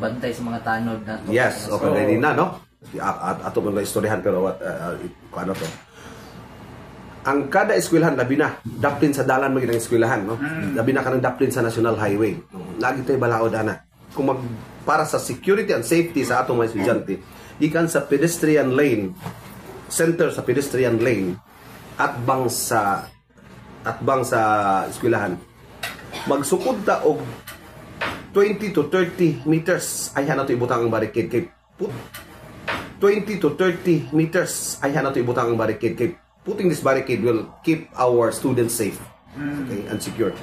magbantay sa mga tanod na to. Yes, okay, ready na, no? Ato mo na istoryahan, pero ano to? Ang kada eskwelahan, labi na, daplin sa dalan mo yung eskwelahan, no? Labi na ka ng daplin sa National Highway. Lagi tayo balaod, ana. Kung para sa security and safety sa atong mga estudyante, ikan sa pedestrian lane, center sa pedestrian lane, at bang sa eskwelahan, magsukod ta og 20 to 30 meters ay hanato ibutang ang barricade kay 20 to 30 meters ay hanato ibutang ang barricade kay putting this barricade will keep our students safe, okay, and secure.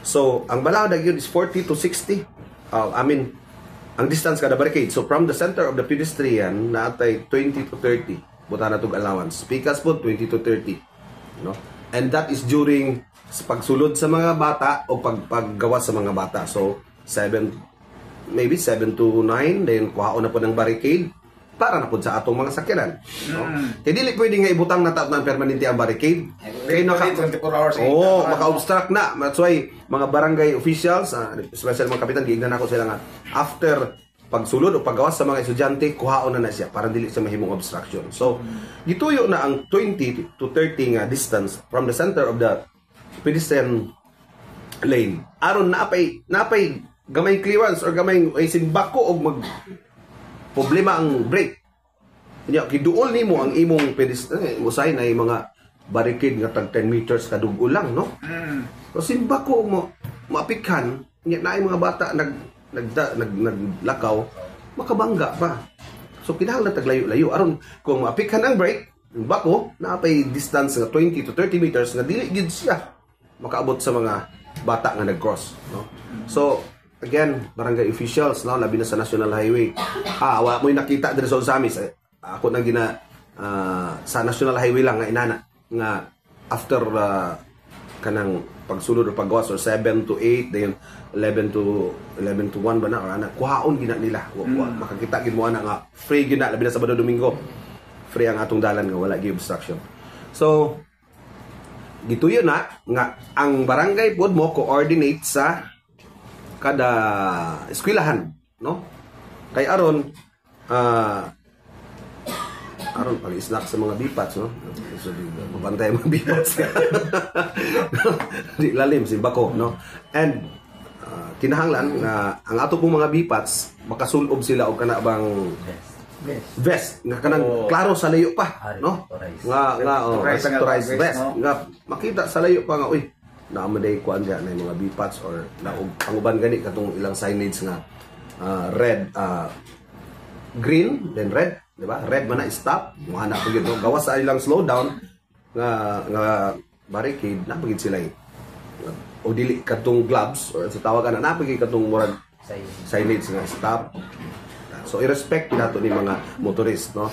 So ang balaod yun is 40 to 60 ang distance kada barricade. So from the center of the pedestrian naatay 20 to 30 buta na tug allowance. Pikas po 20 to 30, no? And that is during pagsulod sa mga bata o paggawas sa mga bata. So maybe 7 to 9 then kuhaon na po ng barricade para na po sa atong mga sakyanan, no? Kaya dili pwede nga ibutang na ng permanente ang barricade kay 24 hours maka-obstruct na. That's why mga barangay officials, especially mga kapitan, giignan ako sila nga after pagsulod o paggawas sa mga estudyante, kuhaon na siya para dili siya mahimong obstruction. So gituyo na ang 20 to 30 nga distance from the center of the pedestrian lane aron napay gamay clearance or gamay simbako og mag problema ang brake. Nya kiduol nimo ang imong pedestrian usay na mga barricade nga tag 10 meters kadug lang, no? So simbako mo maapikhan nya naay mga bata naglakaw makabangga pa. So kinahanglan tag layo-layo aron kung maapikhan ang brake bako naapay distance nga 20 to 30 meters nga dili gid siya makaabot sa mga bata nga nag-cross, no? So again, barangay officials, no, labi na sa National Highway. Wa mo'y nakita diri sa Osamis. Ako nang sa National Highway lang nga inana nga after kanang pagsulod o paggawas or 7 to 8 then 11 to 1 ba na or ana kuhaon gina nila. Makakita gid mo ana nga free gid na labi na Sabado Domingo. Free ang atong dalan nga wala gyud obstruction. So gituyo na nga ang barangay pod mo coordinate sa kada eskwelahan, no? Kay aron pag-snack sa mga bipats, no? So mabantay mga bipats. Di lalim simbako, no? And kinahanglan nga ang ato pong mga bipats makasulob sila og kana bang vest nga kanang klaro sa layo pa, no? Authorized vest nga makita sa layo pa nga uy naamaday kuan diya na mga bipats or naog panguban gani katong ilang signage nga red, green then red, di ba? Red man na stop mo ana pagid no gawas sa ilang slow down nga barricade na pagid sila o dili katong gloves or sa tawagan na pagid katong signage nga stop. So i-respect nato ni mga motorist, no?